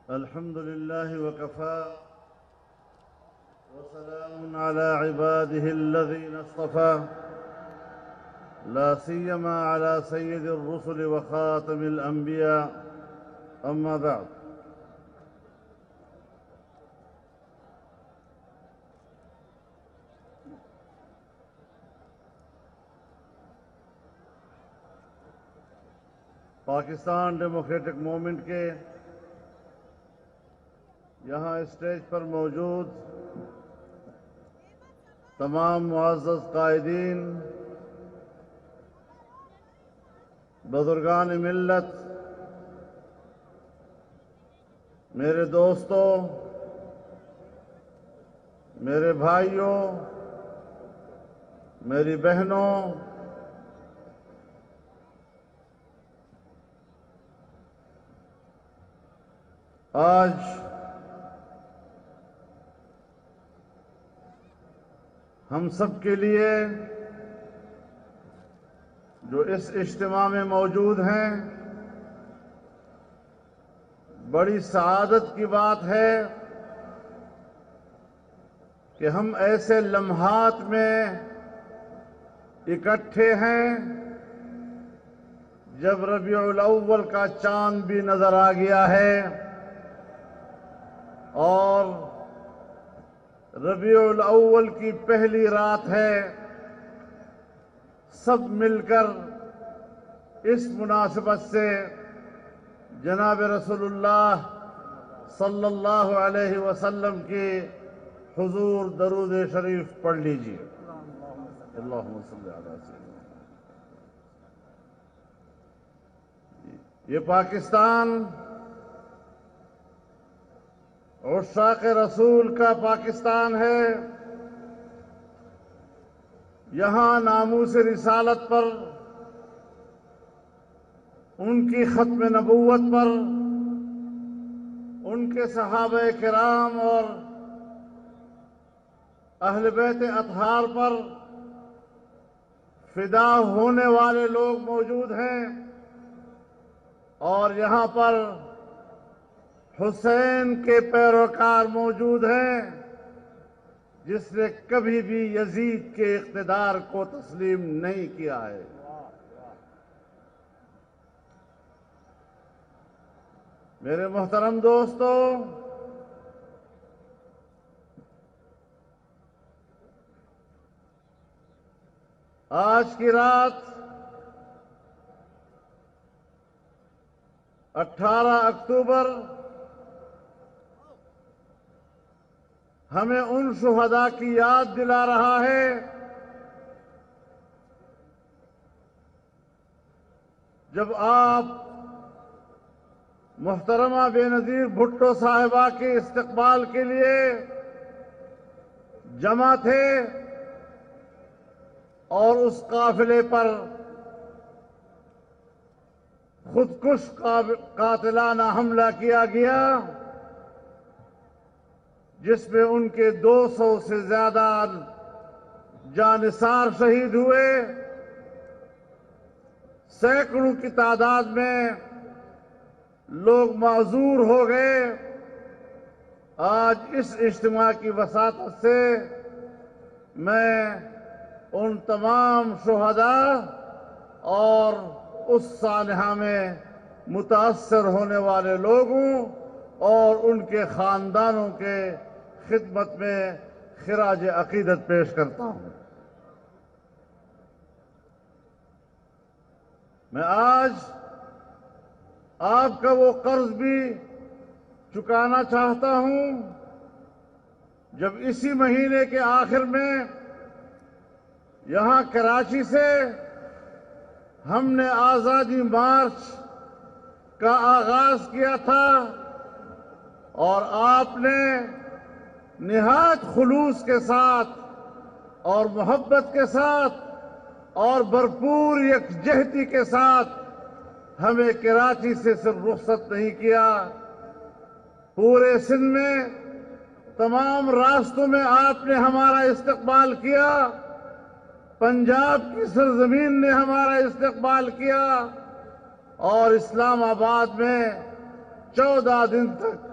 الحمد لله وكفى وسلام على عباده الذين اصطفى لا سيما على سيد الرسل وخاتم الأنبياء أما بعد پاکستان ڈیموکریٹک موومنٹ کے یہاں اسٹیج پر موجود تمام معزز قائدین، بزرگان ملت، میرے دوستوں، میرے بھائیوں، میری بہنوں، آج ہم سب کے لیے جو اس اجتماع میں موجود ہیں بڑی سعادت کی بات ہے کہ ہم ایسے لمحات میں اکٹھے ہیں جب ربیع الاول کا چاند بھی نظر آ گیا ہے اور ربیع الاول کی پہلی رات ہے۔ سب مل کر اس مناسبت سے جناب رسول اللہ صلی اللہ علیہ وسلم کی حضور درود شریف پڑھ لیجیے۔ اللہم صلی علی سیدنا۔ یہ پاکستان عشاق رسول کا پاکستان ہے۔ یہاں ناموس رسالت پر، ان کی ختم نبوت پر، ان کے صحابہ کرام اور اہل بیت اطہار پر فدا ہونے والے لوگ موجود ہیں، اور یہاں پر حسین کے پیروکار موجود ہیں جس نے کبھی بھی یزید کے اقتدار کو تسلیم نہیں کیا ہے۔ میرے محترم دوستو، آج کی رات 18 اکتوبر ہمیں ان شہداء کی یاد دلا رہا ہے جب آپ محترمہ بے نظیر بھٹو صاحبہ کے استقبال کے لیے جمع تھے اور اس قافلے پر خودکش قاتلانہ حملہ کیا گیا جس میں ان کے 200 سے زیادہ جانثار شہید ہوئے، سینکڑوں کی تعداد میں لوگ معذور ہو گئے۔ آج اس اجتماع کی وساطت سے میں ان تمام شہداء اور اس سانحہ میں متاثر ہونے والے لوگوں اور ان کے خاندانوں کے خدمت میں خراج عقیدت پیش کرتا ہوں۔ میں آج آپ کا وہ قرض بھی چکانا چاہتا ہوں جب اسی مہینے کے آخر میں یہاں کراچی سے ہم نے آزادی مارچ کا آغاز کیا تھا اور آپ نے نہایت خلوص کے ساتھ اور محبت کے ساتھ اور بھرپور یکجہتی کے ساتھ ہمیں کراچی سے صرف رخصت نہیں کیا، پورے سندھ میں تمام راستوں میں آپ نے ہمارا استقبال کیا، پنجاب کی سرزمین نے ہمارا استقبال کیا، اور اسلام آباد میں 14 دن تک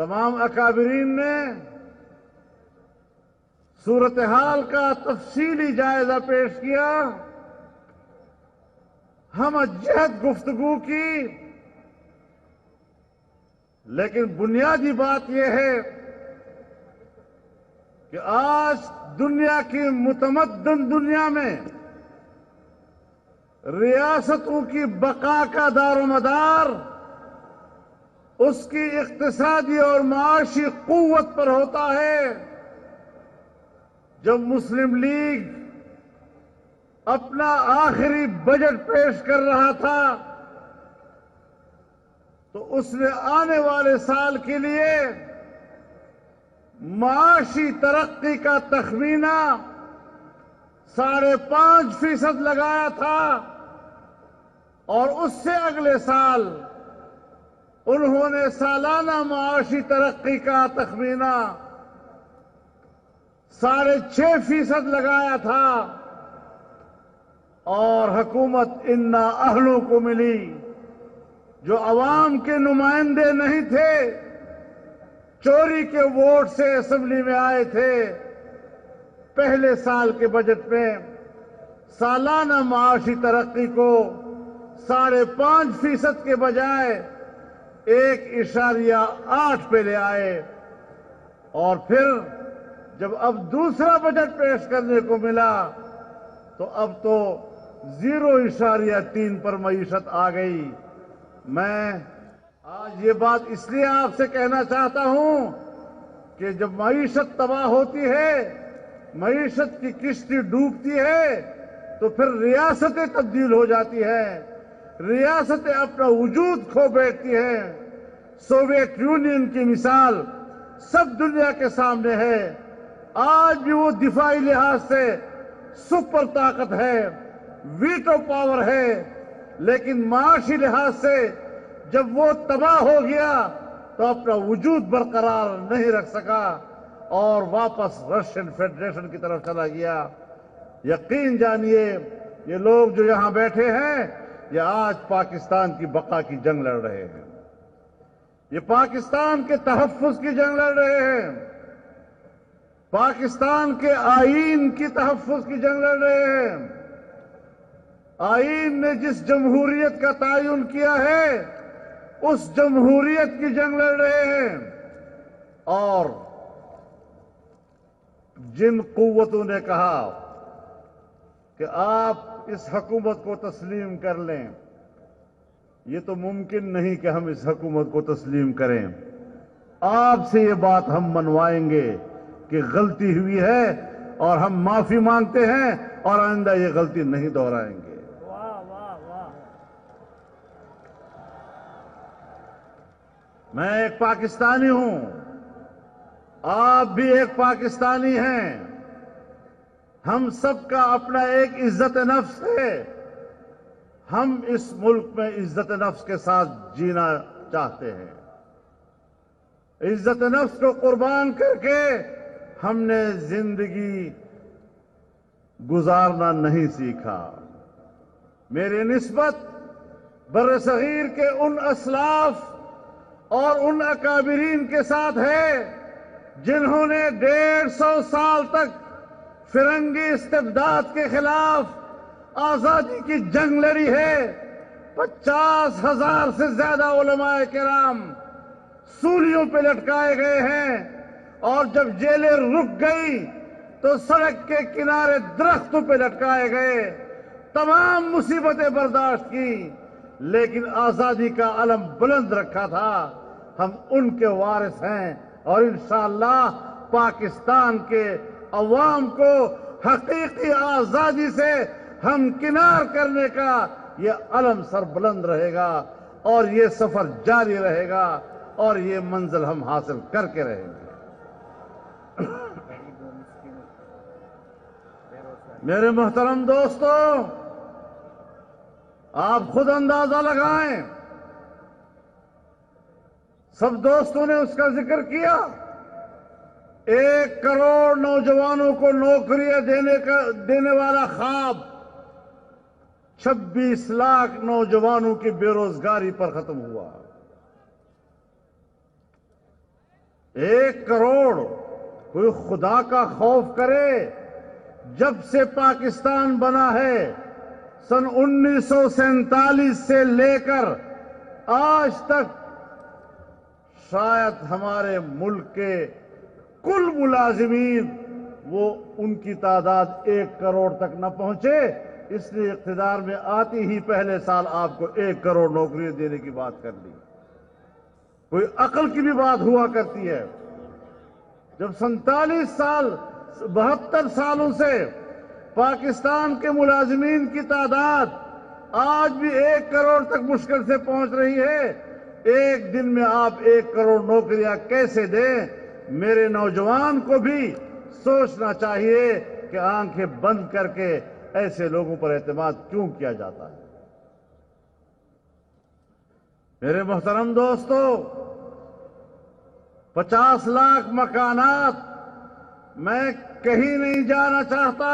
تمام اکابرین نے صورتحال کا تفصیلی جائزہ پیش کیا، ہم جہد گفتگو کی، لیکن بنیادی بات یہ ہے کہ آج دنیا کی متمدن دنیا میں ریاستوں کی بقا کا دار و مدار اس کی اقتصادی اور معاشی قوت پر ہوتا ہے۔ جب مسلم لیگ اپنا آخری بجٹ پیش کر رہا تھا تو اس نے آنے والے سال کے لیے معاشی ترقی کا تخمینہ 5.5% لگایا تھا، اور اس سے اگلے سال انہوں نے سالانہ معاشی ترقی کا تخمینہ 6.5% لگایا تھا، اور حکومت انا اہلوں کو ملی جو عوام کے نمائندے نہیں تھے، چوری کے ووٹ سے اسمبلی میں آئے تھے۔ پہلے سال کے بجٹ میں سالانہ معاشی ترقی کو 5.5% کے بجائے 1.8 پہ لے آئے، اور پھر جب اب دوسرا بجٹ پیش کرنے کو ملا تو اب تو 0.3 پر معیشت آ گئی۔ میں آج یہ بات اس لیے آپ سے کہنا چاہتا ہوں کہ جب معیشت تباہ ہوتی ہے، معیشت کی کشتی ڈوبتی ہے، تو پھر ریاستیں تبدیل ہو جاتی ہیں، ریاستیں اپنا وجود کھو بیٹھتی ہیں۔ سوویت یونین کی مثال سب دنیا کے سامنے ہے، آج بھی وہ دفاعی لحاظ سے سپر طاقت ہے، ویٹو پاور ہے، لیکن معاشی لحاظ سے جب وہ تباہ ہو گیا تو اپنا وجود برقرار نہیں رکھ سکا اور واپس رشین فیڈریشن کی طرف چلا گیا۔ یقین جانیے یہ لوگ جو یہاں بیٹھے ہیں یہ آج پاکستان کی بقا کی جنگ لڑ رہے ہیں، یہ پاکستان کے تحفظ کی جنگ لڑ رہے ہیں، پاکستان کے آئین کی تحفظ کی جنگ لڑ رہے ہیں۔ آئین نے جس جمہوریت کا تعین کیا ہے اس جمہوریت کی جنگ لڑ رہے ہیں، اور جن قوتوں نے کہا کہ آپ اس حکومت کو تسلیم کر لیں، یہ تو ممکن نہیں کہ ہم اس حکومت کو تسلیم کریں۔ آپ سے یہ بات ہم منوائیں گے کہ غلطی ہوئی ہے اور ہم معافی مانگتے ہیں اور آئندہ یہ غلطی نہیں دہرائیں گے۔ میں ایک پاکستانی ہوں، آپ بھی ایک پاکستانی ہیں، ہم سب کا اپنا ایک عزت نفس ہے، ہم اس ملک میں عزت نفس کے ساتھ جینا چاہتے ہیں۔ عزت نفس کو قربان کر کے ہم نے زندگی گزارنا نہیں سیکھا۔ میری نسبت برصغیر کے ان اسلاف اور ان اکابرین کے ساتھ ہے جنہوں نے 150 سال تک فرنگی استبداد کے خلاف آزادی کی جنگ لڑی ہے۔ 50,000 سے زیادہ علماء کرام سولیوں پہ لٹکائے گئے ہیں، اور جب جیلیں رک گئی تو سڑک کے کنارے درختوں پہ لٹکائے گئے، تمام مصیبتیں برداشت کی، لیکن آزادی کا علم بلند رکھا تھا۔ ہم ان کے وارث ہیں، اور انشاءاللہ پاکستان کے عوام کو حقیقی آزادی سے ہمکنار کرنے کا یہ علم سر بلند رہے گا، اور یہ سفر جاری رہے گا، اور یہ منزل ہم حاصل کر کے رہیں گے۔ میرے محترم دوستو، آپ خود اندازہ لگائیں، سب دوستوں نے اس کا ذکر کیا، 1 کروڑ نوجوانوں کو نوکریاں دینے والا خواب 26 لاکھ نوجوانوں کی بے روزگاری پر ختم ہوا۔ 1 کروڑ کوئی خدا کا خوف کرے. جب سے پاکستان بنا ہے سن 1947 سے لے کر آج تک شاید ہمارے ملک کے کل ملازمین وہ ان کی تعداد 1 کروڑ تک نہ پہنچے. اس لیے اقتدار میں آتی ہی پہلے سال آپ کو 1 کروڑ نوکریاں دینے کی بات کر لی. کوئی عقل کی بھی بات ہوا کرتی ہے. جب 47 سال 72 سالوں سے پاکستان کے ملازمین کی تعداد آج بھی 1 کروڑ تک مشکل سے پہنچ رہی ہے, ایک دن میں آپ 1 کروڑ نوکریاں کیسے دیں؟ میرے نوجوان کو بھی سوچنا چاہیے کہ آنکھیں بند کر کے ایسے لوگوں پر اعتماد کیوں کیا جاتا ہے. میرے محترم دوستو, 50 لاکھ مکانات میں کہیں نہیں جانا چاہتا.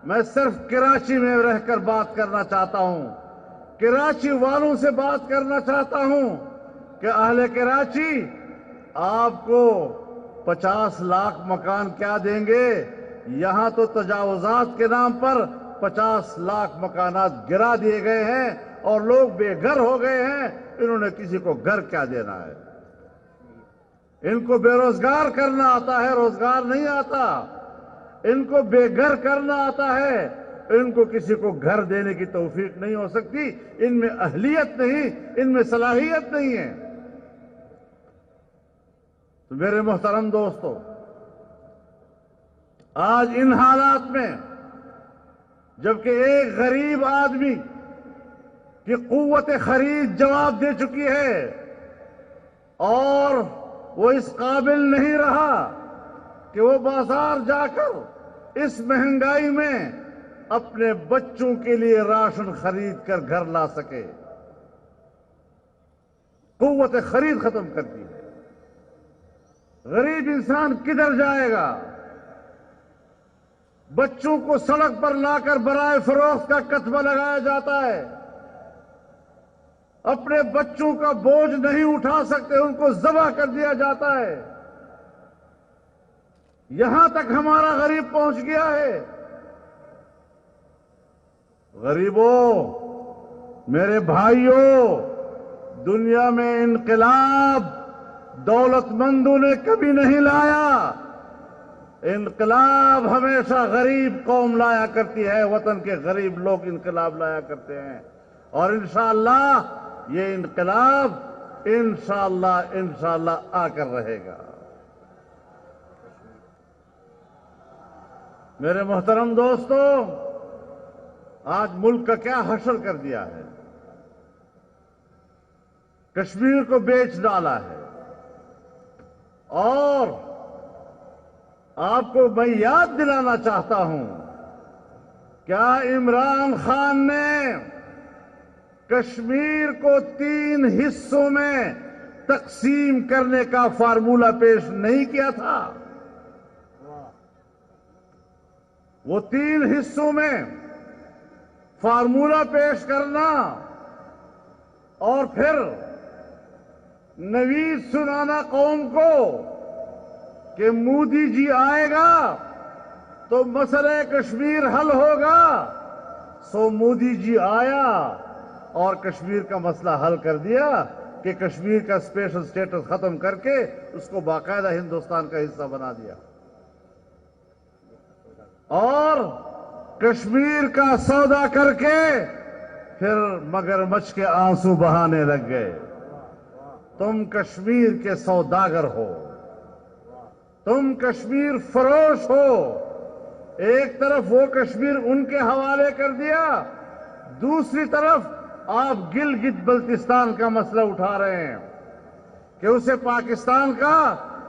میں صرف کراچی میں رہ کر بات کرنا چاہتا ہوں. کراچی والوں سے بات کرنا چاہتا ہوں کہ اہل کراچی آپ کو 50 لاکھ مکان کیا دیں گے؟ یہاں تو تجاوزات کے نام پر 50 لاکھ مکانات گرا دیے گئے ہیں اور لوگ بے گھر ہو گئے ہیں. انہوں نے کسی کو گھر کیا دینا ہے؟ ان کو بے روزگار کرنا آتا ہے, روزگار نہیں آتا. ان کو بے گھر کرنا آتا ہے, ان کو کسی کو گھر دینے کی توفیق نہیں ہو سکتی. ان میں اہلیت نہیں, ان میں صلاحیت نہیں ہے. تو میرے محترم دوستو, آج ان حالات میں جبکہ ایک غریب آدمی کی قوت خرید جواب دے چکی ہے اور وہ اس قابل نہیں رہا کہ وہ بازار جا کر اس مہنگائی میں اپنے بچوں کے لیے راشن خرید کر گھر لا سکے. قوت خرید ختم کر دی ہے. غریب انسان کدھر جائے گا؟ بچوں کو سڑک پر لا کر برائے فروخت کا کتبہ لگایا جاتا ہے. اپنے بچوں کا بوجھ نہیں اٹھا سکتے, ان کو ذبح کر دیا جاتا ہے. یہاں تک ہمارا غریب پہنچ گیا ہے. غریبوں, میرے بھائیوں, دنیا میں انقلاب دولت مندوں نے کبھی نہیں لایا. انقلاب ہمیشہ غریب قوم لایا کرتی ہے. وطن کے غریب لوگ انقلاب لایا کرتے ہیں اور انشاءاللہ یہ انقلاب انشاءاللہ آ کر رہے گا. میرے محترم دوستو, آج ملک کا کیا حشر کر دیا ہے. کشمیر کو بیچ ڈالا ہے. اور آپ کو میں یاد دلانا چاہتا ہوں, کیا عمران خان نے کشمیر کو 3 حصوں میں تقسیم کرنے کا فارمولہ پیش نہیں کیا تھا؟ وہ 3 حصوں میں فارمولہ پیش کرنا اور پھر نوید سنانا قوم کو کہ مودی جی آئے گا تو مسئلہ کشمیر حل ہوگا. سو مودی جی آیا اور کشمیر کا مسئلہ حل کر دیا کہ کشمیر کا اسپیشل سٹیٹس ختم کر کے اس کو باقاعدہ ہندوستان کا حصہ بنا دیا اور کشمیر کا سودا کر کے پھر مگرمچھ کے آنسو بہانے لگ گئے. تم کشمیر کے سوداگر ہو, تم کشمیر فروش ہو. ایک طرف وہ کشمیر ان کے حوالے کر دیا, دوسری طرف آپ گلگت بلتستان کا مسئلہ اٹھا رہے ہیں کہ اسے پاکستان کا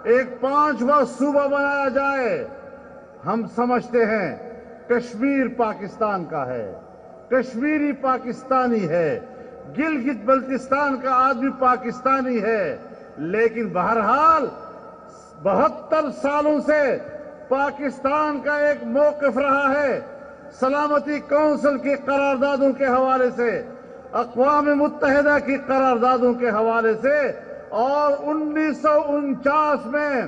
ایک 5واں صوبہ بنایا جائے. ہم سمجھتے ہیں کشمیر پاکستان کا ہے, کشمیری پاکستانی ہے, گلگت بلتستان کا آدمی پاکستانی ہے. لیکن بہرحال 72 سالوں سے پاکستان کا ایک موقف رہا ہے. سلامتی کونسل کی قراردادوں کے حوالے سے, اقوام متحدہ کی قراردادوں کے حوالے سے اور 1949 میں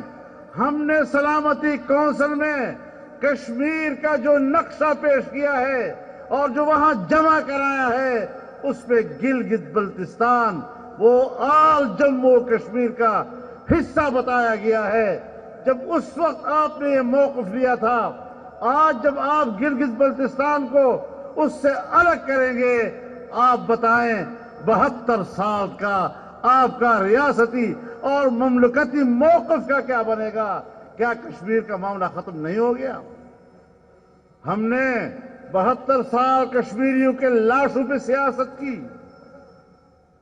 ہم نے سلامتی کونسل میں کشمیر کا جو نقشہ پیش کیا ہے اور جو وہاں جمع کرایا ہے اس پہ گلگت بلتستان وہ آل جموں کشمیر کا حصہ بتایا گیا ہے۔ جب اس وقت آپ نے یہ موقف لیا تھا، آج جب آپ گلگت بلتستان کو اس سے الگ کریں گے، آپ بتائیں 72 سال کا آپ کا ریاستی اور مملکتی موقف کا کیا بنے گا؟ کیا کشمیر کا معاملہ ختم نہیں ہو گیا؟ ہم نے 72 سال کشمیریوں کے لاشوں پہ سیاست کی،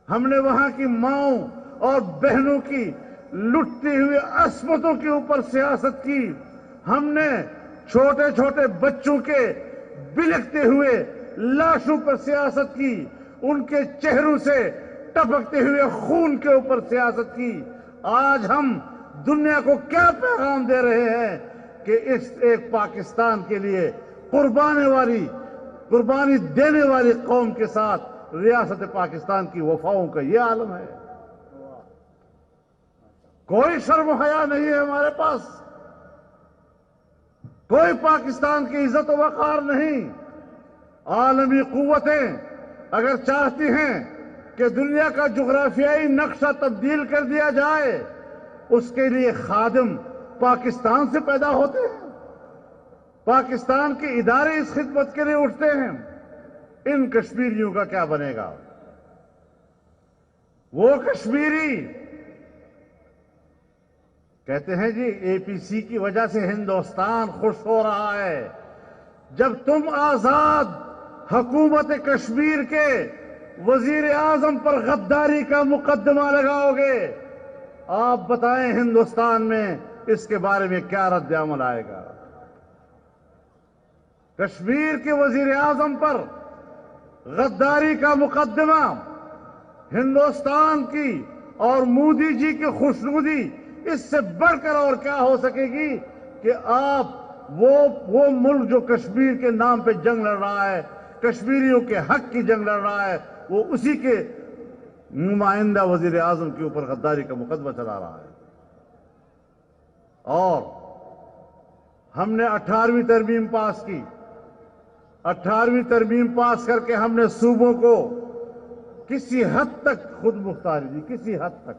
ہم نے وہاں کی ماؤں اور بہنوں کی لٹتی ہوئی عصمتوں کے اوپر سیاست کی، ہم نے چھوٹے چھوٹے بچوں کے بلکتے ہوئے لاشوں پر سیاست کی، ان کے چہروں سے ٹپکتے ہوئے خون کے اوپر سیاست کی۔ آج ہم دنیا کو کیا پیغام دے رہے ہیں کہ اس ایک پاکستان کے لیے قربانی دینے والی قوم کے ساتھ ریاست پاکستان کی وفاؤں کا یہ عالم ہے۔ کوئی شرم و حیا نہیں ہے ہمارے پاس، کوئی پاکستان کی عزت و وقار نہیں۔ عالمی قوتیں اگر چاہتی ہیں کہ دنیا کا جغرافیائی نقشہ تبدیل کر دیا جائے، اس کے لیے خادم پاکستان سے پیدا ہوتے ہیں، پاکستان کے ادارے اس خدمت کے لیے اٹھتے ہیں۔ ان کشمیریوں کا کیا بنے گا؟ وہ کشمیری کہتے ہیں جی اے پی سی کی وجہ سے ہندوستان خوش ہو رہا ہے۔ جب تم آزاد حکومت کشمیر کے وزیر اعظم پر غداری کا مقدمہ لگاؤ گے، آپ بتائیں ہندوستان میں اس کے بارے میں کیا رد عمل آئے گا؟ کشمیر کے وزیر اعظم پر غداری کا مقدمہ ہندوستان کی اور مودی جی کی خوشنودی اس سے بڑھ کر اور کیا ہو سکے گی کہ آپ وہ ملک جو کشمیر کے نام پہ جنگ لڑ رہا ہے، کشمیریوں کے حق کی جنگ لڑ رہا ہے، وہ اسی کے نمائندہ وزیر اعظم کے اوپر غداری کا مقدمہ چلا رہا ہے۔ اور ہم نے 18ویں ترمیم پاس کی، 18ویں ترمیم پاس کر کے ہم نے صوبوں کو کسی حد تک خود مختاری دی، کسی حد تک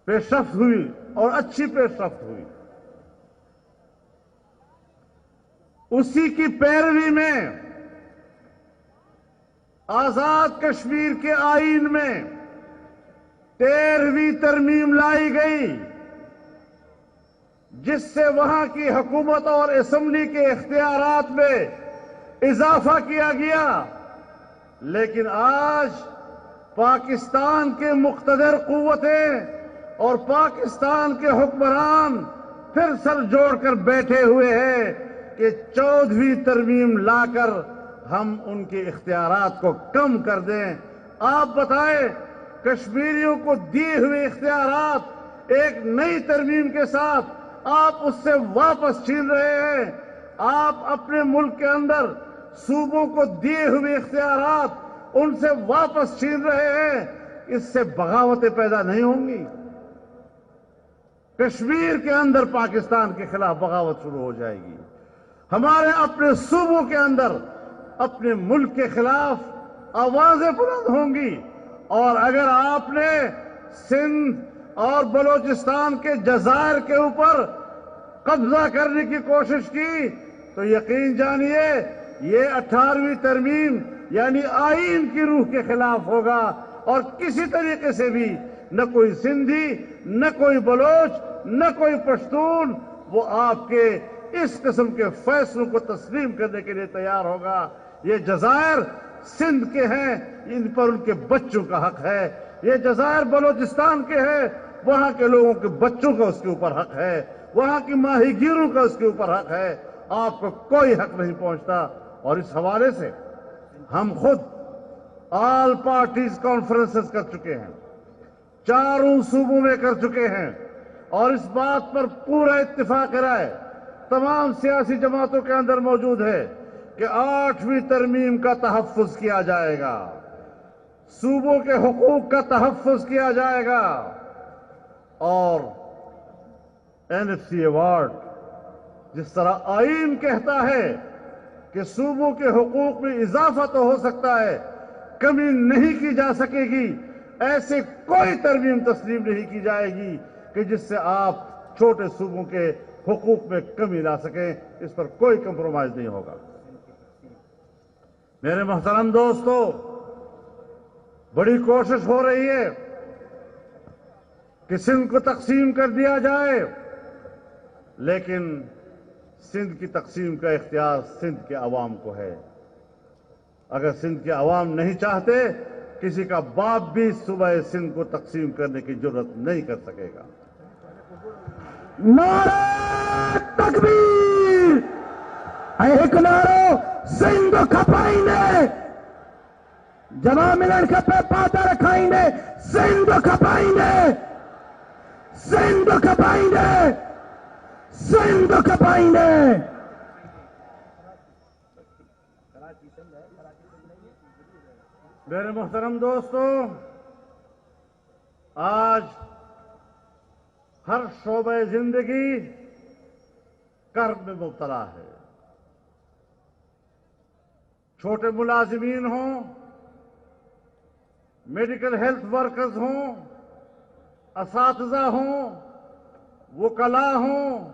پیش رفت ہوئی اور اچھی پیش رفت ہوئی۔ اسی کی پیروی میں آزاد کشمیر کے آئین میں 13ویں ترمیم لائی گئی، جس سے وہاں کی حکومت اور اسمبلی کے اختیارات میں اضافہ کیا گیا۔ لیکن آج پاکستان کے مقتدر قوتیں اور پاکستان کے حکمران پھر سر جوڑ کر بیٹھے ہوئے ہیں کہ 14ویں ترمیم لا کر ہم ان کے اختیارات کو کم کر دیں۔ آپ بتائیں کشمیریوں کو دیے ہوئے اختیارات ایک نئی ترمیم کے ساتھ آپ اس سے واپس چھین رہے ہیں۔ آپ اپنے ملک کے اندر صوبوں کو دیے ہوئے اختیارات ان سے واپس چھین رہے ہیں۔ اس سے بغاوتیں پیدا نہیں ہوں گی؟ کشمیر کے اندر پاکستان کے خلاف بغاوت شروع ہو جائے گی، ہمارے اپنے صوبوں کے اندر اپنے ملک کے خلاف آوازیں بلند ہوں گی۔ اور اگر آپ نے سندھ اور بلوچستان کے جزائر کے اوپر قبضہ کرنے کی کوشش کی تو یقین جانیے یہ 18ویں ترمیم یعنی آئین کی روح کے خلاف ہوگا، اور کسی طریقے سے بھی نہ کوئی سندھی، نہ کوئی بلوچ، نہ کوئی پشتون وہ آپ کے اس قسم کے فیصلوں کو تسلیم کرنے کے لیے تیار ہوگا۔ یہ جزائر سندھ کے ہیں، ان پر ان کے بچوں کا حق ہے۔ یہ جزائر بلوچستان کے ہیں، وہاں کے لوگوں کے بچوں کا اس کے اوپر حق ہے، وہاں کی ماہی گیروں کا اس کے اوپر حق ہے۔ آپ کو کوئی حق نہیں پہنچتا۔ اور اس حوالے سے ہم خود آل پارٹیز کانفرنسز کر چکے ہیں، 4 صوبوں میں کر چکے ہیں، اور اس بات پر پورا اتفاق رائے تمام سیاسی جماعتوں کے اندر موجود ہے کہ 8ویں ترمیم کا تحفظ کیا جائے گا، صوبوں کے حقوق کا تحفظ کیا جائے گا اور NFC ایوارڈ جس طرح آئین کہتا ہے کہ صوبوں کے حقوق میں اضافہ تو ہو سکتا ہے، کمی نہیں کی جا سکے گی، ایسے کوئی ترمیم تسلیم نہیں کی جائے گی کہ جس سے آپ چھوٹے صوبوں کے حقوق میں کمی لا سکیں۔ اس پر کوئی کمپرومائز نہیں ہوگا۔ میرے محترم دوستو، بڑی کوشش ہو رہی ہے کہ سندھ کو تقسیم کر دیا جائے، لیکن سندھ کی تقسیم کا اختیار سندھ کے عوام کو ہے۔ اگر سندھ کے عوام نہیں چاہتے، کسی کا باپ بھی صوبہ سندھ کو تقسیم کرنے کی جرات نہیں کر سکے گا۔ نعرہ تکبیر! ایک نعرہ سندھ کھپائیں دے، جمع ملن کھپے پاتا رکھائیں دے، سندھ کھپائیں دے، سندھ کھپائیں دے، سندھ کھپائیں دے۔ میرے محترم دوستو، آج ہر شعبہ زندگی کرب میں مبتلا ہے۔ چھوٹے ملازمین ہوں، میڈیکل ہیلتھ ورکرز ہوں، اساتذہ ہوں، وکلاء ہوں،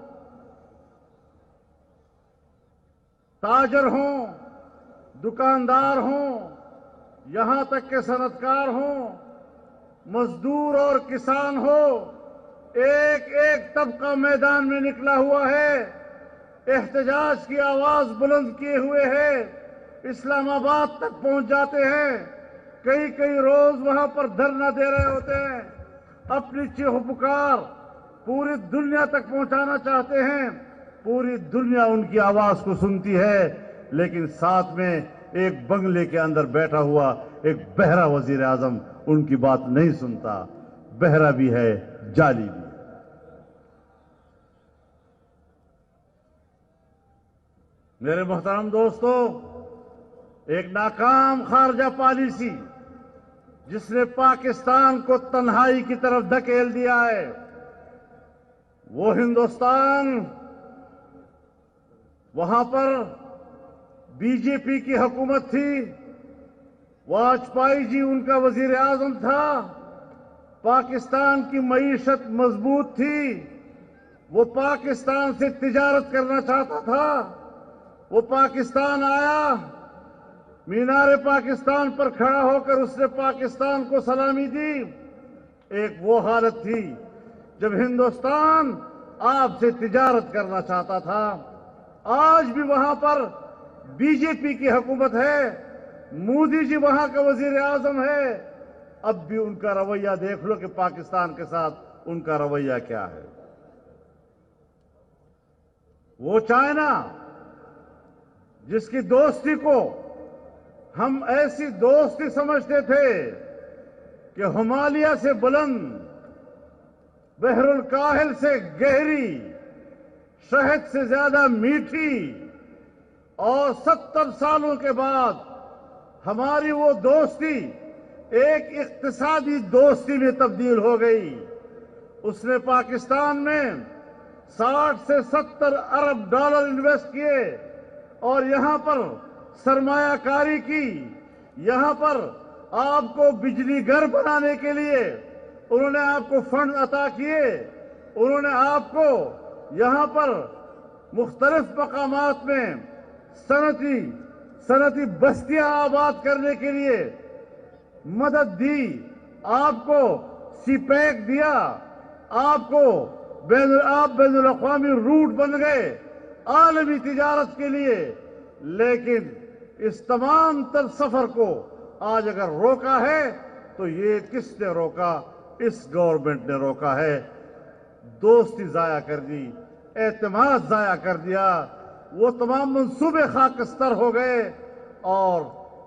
تاجر ہوں، دکاندار ہوں، یہاں تک کہ صنعت کار ہوں، مزدور اور کسان ہو، ایک ایک طبقہ میدان میں نکلا ہوا ہے، احتجاج کی آواز بلند کیے ہوئے ہے، اسلام آباد تک پہنچ جاتے ہیں، کئی روز وہاں پر دھرنا دے رہے ہوتے ہیں، اپنی چیخ پکار پوری دنیا تک پہنچانا چاہتے ہیں۔ پوری دنیا ان کی آواز کو سنتی ہے، لیکن ساتھ میں ایک بنگلے کے اندر بیٹھا ہوا ایک بہرا وزیر اعظم ان کی بات نہیں سنتا، بہرا بھی ہے، جعلی بھی ہے۔ میرے محترم دوستو، ایک ناکام خارجہ پالیسی جس نے پاکستان کو تنہائی کی طرف دھکیل دیا ہے، وہ ہندوستان، وہاں پر BJP کی حکومت تھی، واجپئی جی ان کا وزیر اعظم تھا، پاکستان کی معیشت مضبوط تھی، وہ پاکستان سے تجارت کرنا چاہتا تھا، وہ پاکستان آیا، مینار پاکستان پر کھڑا ہو کر اس نے پاکستان کو سلامی دی۔ ایک وہ حالت تھی جب ہندوستان آپ سے تجارت کرنا چاہتا تھا۔ آج بھی وہاں پر BJP کی حکومت ہے، مودی جی وہاں کا وزیر اعظم ہے، اب بھی ان کا رویہ دیکھ لو کہ پاکستان کے ساتھ ان کا رویہ کیا ہے۔ وہ چائنا جس کی دوستی کو ہم ایسی دوستی سمجھتے تھے کہ ہمالیہ سے بلند، بحر الکاہل سے گہری، شہد سے زیادہ میٹھی، اور 70 سالوں کے بعد ہماری وہ دوستی ایک اقتصادی دوستی میں تبدیل ہو گئی۔ اس نے پاکستان میں 60 سے 70 ارب ڈالر انویسٹ کیے اور یہاں پر سرمایہ کاری کی، یہاں پر آپ کو بجلی گھر بنانے کے لیے انہوں نے آپ کو فنڈ عطا کیے، انہوں نے آپ کو یہاں پر مختلف مقامات میں صنعتی بستیاں آباد کرنے کے لیے مدد دی، آپ کو سی پیک دیا، آپ کو بین الاقوامی روٹ بن گئے عالمی تجارت کے لیے۔ لیکن اس تمام تر سفر کو آج اگر روکا ہے تو یہ کس نے روکا؟ اس گورنمنٹ نے روکا ہے۔ دوستی ضائع کر دی، اعتماد ضائع کر دیا، وہ تمام منصوبے خاکستر ہو گئے، اور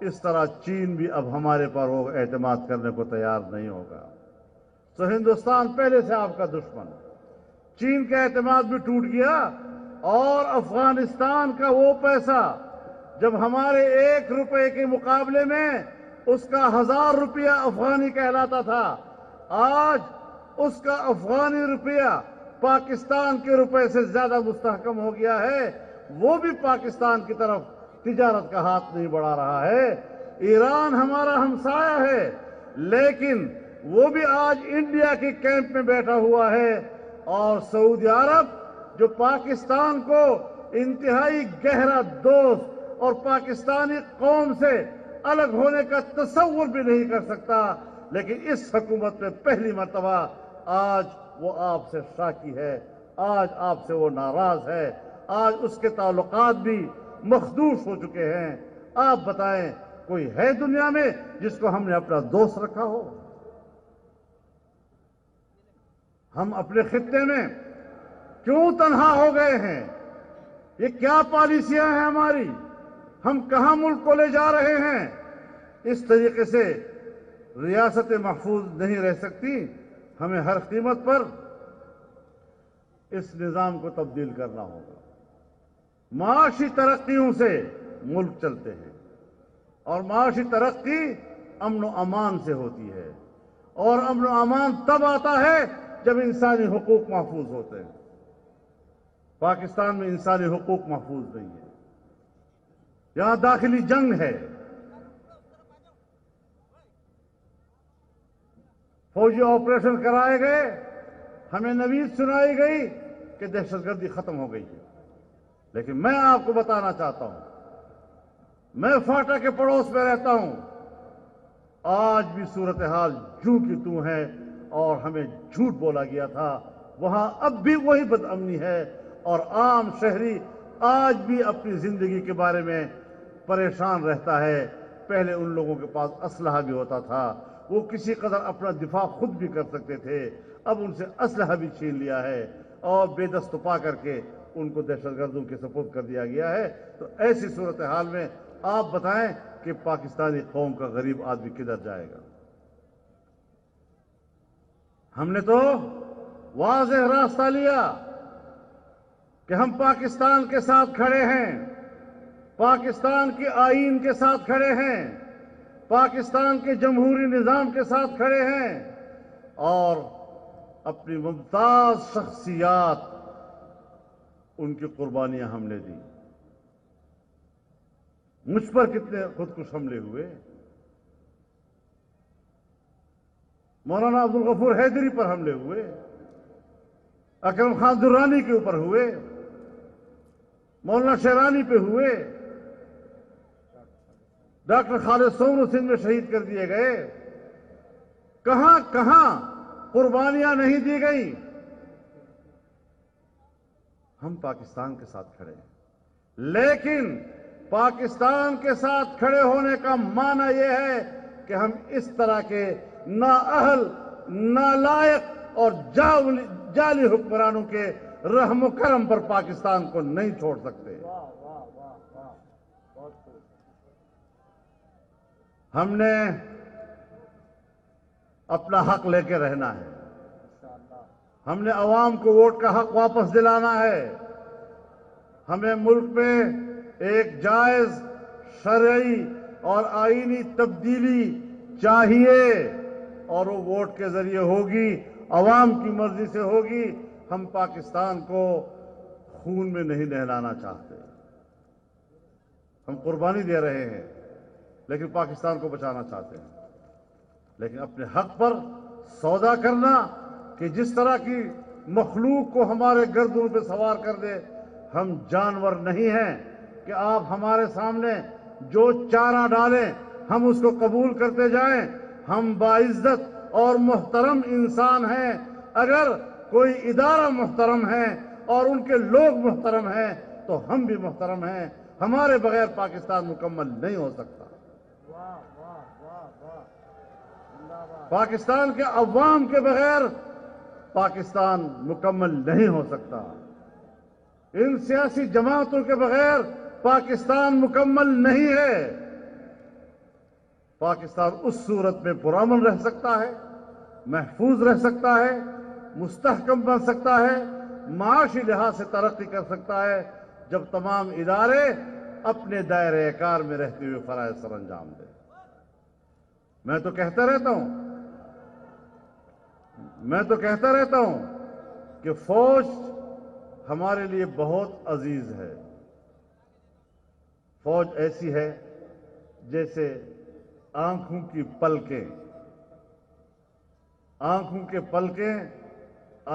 اس طرح چین بھی اب ہمارے پر اعتماد کرنے کو تیار نہیں ہوگا۔ تو ہندوستان پہلے سے آپ کا دشمن ہے، چین کا اعتماد بھی ٹوٹ گیا، اور افغانستان کا وہ پیسہ جب ہمارے 1 روپے کے مقابلے میں اس کا 1000 روپیہ افغانی کہلاتا تھا، آج اس کا افغانی روپیہ پاکستان کے روپے سے زیادہ مستحکم ہو گیا ہے۔ وہ بھی پاکستان کی طرف تجارت کا ہاتھ نہیں بڑھا رہا ہے۔ ایران ہمارا ہمسایہ ہے، لیکن وہ بھی آج انڈیا کے کیمپ میں بیٹھا ہوا ہے، اور سعودی عرب جو پاکستان کو انتہائی گہرا دوست اور پاکستانی قوم سے الگ ہونے کا تصور بھی نہیں کر سکتا، لیکن اس حکومت میں پہلی مرتبہ آج وہ آپ سے شاکی ہے، آج آپ سے وہ ناراض ہے، آج اس کے تعلقات بھی مخدوش ہو چکے ہیں۔ آپ بتائیں کوئی ہے دنیا میں جس کو ہم نے اپنا دوست رکھا ہو؟ ہم اپنے خطے میں کیوں تنہا ہو گئے ہیں؟ یہ کیا پالیسیاں ہیں ہماری؟ ہم کہاں ملک کو لے جا رہے ہیں؟ اس طریقے سے ریاست محفوظ نہیں رہ سکتی، ہمیں ہر قیمت پر اس نظام کو تبدیل کرنا ہوگا۔ معاشی ترقیوں سے ملک چلتے ہیں، اور معاشی ترقی امن و امان سے ہوتی ہے، اور امن و امان تب آتا ہے جب انسانی حقوق محفوظ ہوتے ہیں۔ پاکستان میں انسانی حقوق محفوظ نہیں ہے، یہاں داخلی جنگ ہے، فوجی آپریشن کرائے گئے، ہمیں نوید سنائی گئی کہ دہشت گردی ختم ہو گئی ہے، لیکن میں آپ کو بتانا چاہتا ہوں، میں فاٹا کے پڑوس میں رہتا ہوں، آج بھی صورتحال جوں کی توں ہے، اور ہمیں جھوٹ بولا گیا تھا، وہاں اب بھی وہی بد امنی ہے، اور عام شہری آج بھی اپنی زندگی کے بارے میں پریشان رہتا ہے۔ پہلے ان لوگوں کے پاس اسلحہ بھی ہوتا تھا، وہ کسی قدر اپنا دفاع خود بھی کر سکتے تھے، اب ان سے اسلحہ بھی چھین لیا ہے اور بے دست پا کر کے ان کو دہشت گردوں کے سپرد کر دیا گیا ہے۔ تو ایسی صورتحال میں آپ بتائیں کہ پاکستانی قوم کا غریب آدمی کدھر جائے گا؟ ہم نے تو واضح راستہ لیا کہ ہم پاکستان کے ساتھ کھڑے ہیں، پاکستان کے آئین کے ساتھ کھڑے ہیں، پاکستان کے جمہوری نظام کے ساتھ کھڑے ہیں، اور اپنی ممتاز شخصیات ان کی قربانیاں ہم نے دی۔ مجھ پر کتنے خودکش حملے ہوئے، مولانا عبدالغفور حیدری پر حملے ہوئے، اکرم خان درانی کے اوپر ہوئے، مولانا شیرانی پہ ہوئے، ڈاکٹر خالد سونو سنگھ میں شہید کر دیے گئے، کہاں کہاں قربانیاں نہیں دی گئی؟ ہم پاکستان کے ساتھ کھڑے ہیں، لیکن پاکستان کے ساتھ کھڑے ہونے کا معنی یہ ہے کہ ہم اس طرح کے نااہل، نالائق اور جعلی حکمرانوں کے رحم و کرم پر پاکستان کو نہیں چھوڑ سکتے۔ ہم نے اپنا حق لے کے رہنا ہے، ہم نے عوام کو ووٹ کا حق واپس دلانا ہے، ہمیں ملک میں ایک جائز، شرعی اور آئینی تبدیلی چاہیے، اور وہ ووٹ کے ذریعے ہوگی، عوام کی مرضی سے ہوگی۔ ہم پاکستان کو خون میں نہیں نہلانا چاہتے، ہم قربانی دے رہے ہیں لیکن پاکستان کو بچانا چاہتے ہیں، لیکن اپنے حق پر سودا کرنا کہ جس طرح کی مخلوق کو ہمارے گردنوں پہ سوار کر دے، ہم جانور نہیں ہیں کہ آپ ہمارے سامنے جو چارہ ڈالیں ہم اس کو قبول کرتے جائیں۔ ہم باعزت اور محترم انسان ہیں، اگر کوئی ادارہ محترم ہے اور ان کے لوگ محترم ہیں تو ہم بھی محترم ہیں، ہمارے بغیر پاکستان مکمل نہیں ہو سکتا۔ پاکستان کے عوام کے بغیر پاکستان مکمل نہیں ہو سکتا، ان سیاسی جماعتوں کے بغیر پاکستان مکمل نہیں ہے۔ پاکستان اس صورت میں پرامن رہ سکتا ہے، محفوظ رہ سکتا ہے، مستحکم بن سکتا ہے، معاشی لحاظ سے ترقی کر سکتا ہے، جب تمام ادارے اپنے دائرۂ کار میں رہتے ہوئے فرائض سر انجام دیں۔ میں تو کہتا رہتا ہوں کہ فوج ہمارے لیے بہت عزیز ہے. فوج ایسی ہے جیسے آنکھوں کی پلکیں. آنکھوں کے پلکیں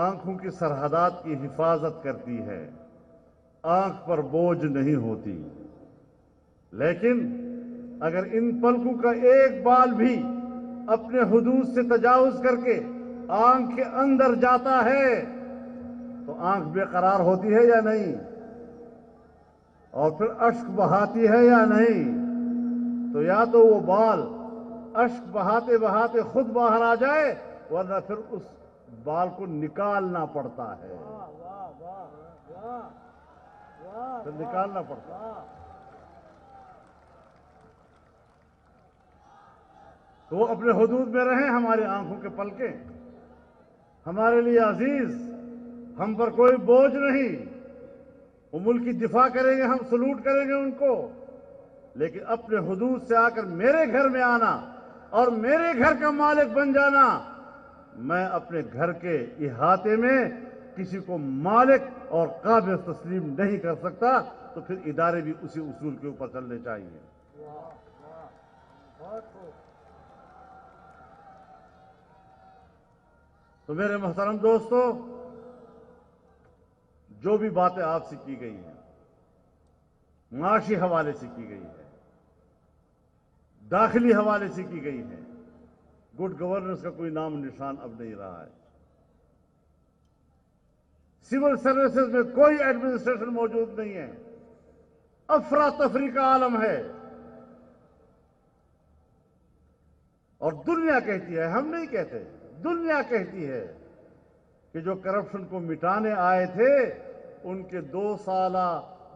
آنکھوں کی سرحدات کی حفاظت کرتی ہے. آنکھ پر بوجھ نہیں ہوتی. لیکن اگر ان پلکوں کا ایک بال بھی اپنے حدود سے تجاوز کر کے آنکھ کے اندر جاتا ہے تو آنکھ بے قرار ہوتی ہے یا نہیں؟ اور پھر اشک بہاتی ہے یا نہیں؟ تو یا تو وہ بال اشک بہاتے بہاتے خود باہر آ جائے ورنہ پھر اس بال کو نکالنا پڑتا ہے. پھر نکالنا پڑتا ہے. تو وہ اپنے حدود میں رہیں. ہماری آنکھوں کے پلکیں ہمارے لیے عزیز. ہم پر کوئی بوجھ نہیں. وہ ملک کی دفاع کریں گے, ہم سلوٹ کریں گے ان کو. لیکن اپنے حدود سے آ کر میرے گھر میں آنا اور میرے گھر کا مالک بن جانا, میں اپنے گھر کے احاطے میں کسی کو مالک اور قابل تسلیم نہیں کر سکتا. تو پھر ادارے بھی اسی اصول کے اوپر چلنے چاہیے. تو میرے محترم دوستو, جو بھی باتیں آپ سے کی گئی ہیں, معاشی حوالے سے کی گئی ہے, داخلی حوالے سے کی گئی ہے, گڈ گورننس کا کوئی نام نشان اب نہیں رہا ہے. سول سروسز میں کوئی ایڈمنسٹریشن موجود نہیں ہے. افراتفری کا عالم ہے. اور دنیا کہتی ہے, ہم نہیں کہتے, دنیا کہتی ہے کہ جو کرپشن کو مٹانے آئے تھے ان کے 2 سالہ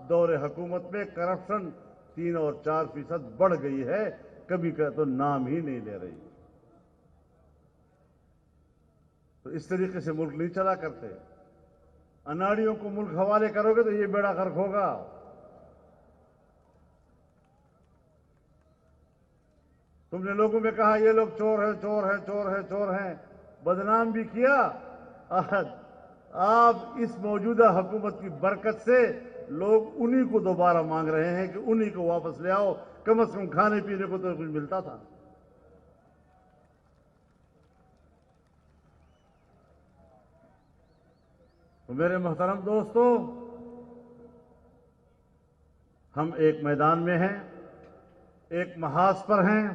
دور حکومت میں کرپشن 3 اور 4% بڑھ گئی ہے. کبھی کا تو نام ہی نہیں لے رہی. تو اس طریقے سے ملک نہیں چلا کرتے. اناڑیوں کو ملک حوالے کرو گے تو یہ بیڑا غرق ہوگا. تم نے لوگوں میں کہا یہ لوگ چور ہیں, چور ہیں, چور ہیں, چور ہیں, بدنام بھی کیا. آپ اس موجودہ حکومت کی برکت سے لوگ انہی کو دوبارہ مانگ رہے ہیں کہ انہی کو واپس لے آؤ. کم از کم کھانے پینے کو تو کچھ ملتا تھا. تو میرے محترم دوستو, ہم ایک میدان میں ہیں, ایک محاذ پر ہیں.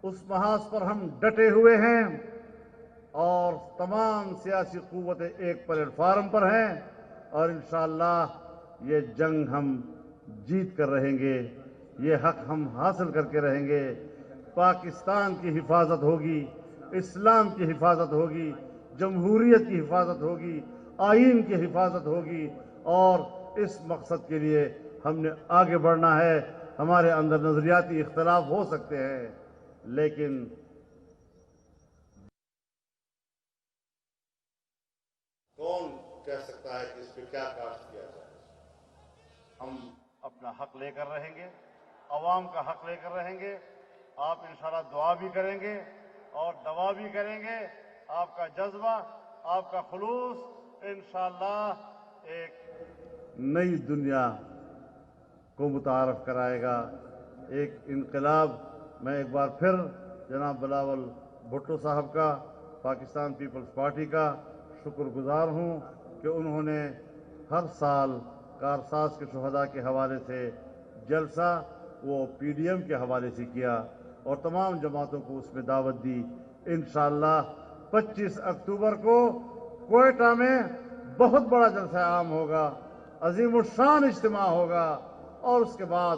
اس محاذ پر ہم ڈٹے ہوئے ہیں اور تمام سیاسی قوتیں ایک پلیٹ فارم پر ہیں. اور انشاءاللہ یہ جنگ ہم جیت کر رہیں گے. یہ حق ہم حاصل کر کے رہیں گے. پاکستان کی حفاظت ہوگی, اسلام کی حفاظت ہوگی, جمہوریت کی حفاظت ہوگی, آئین کی حفاظت ہوگی. اور اس مقصد کے لیے ہم نے آگے بڑھنا ہے. ہمارے اندر نظریاتی اختلاف ہو سکتے ہیں لیکن کون کہہ سکتا ہے کہ اس پہ کیا کاشت کیا جائے. ہم اپنا حق لے کر رہیں گے, عوام کا حق لے کر رہیں گے. آپ انشاءاللہ دعا بھی کریں گے اور دوا بھی کریں گے. آپ کا جذبہ, آپ کا خلوص انشاءاللہ ایک نئی دنیا کو متعارف کرائے گا. ایک انقلاب. میں ایک بار پھر جناب بلاول بھٹو صاحب کا, پاکستان پیپلز پارٹی کا شکر گزار ہوں کہ انہوں نے ہر سال کارساز کے شہداء کے حوالے سے جلسہ وہ PDM کے حوالے سے کیا اور تمام جماعتوں کو اس میں دعوت دی. انشاءاللہ 25 اکتوبر کو کوئٹہ میں بہت بڑا جلسہ عام ہوگا, عظیم الشان اجتماع ہوگا اور اس کے بعد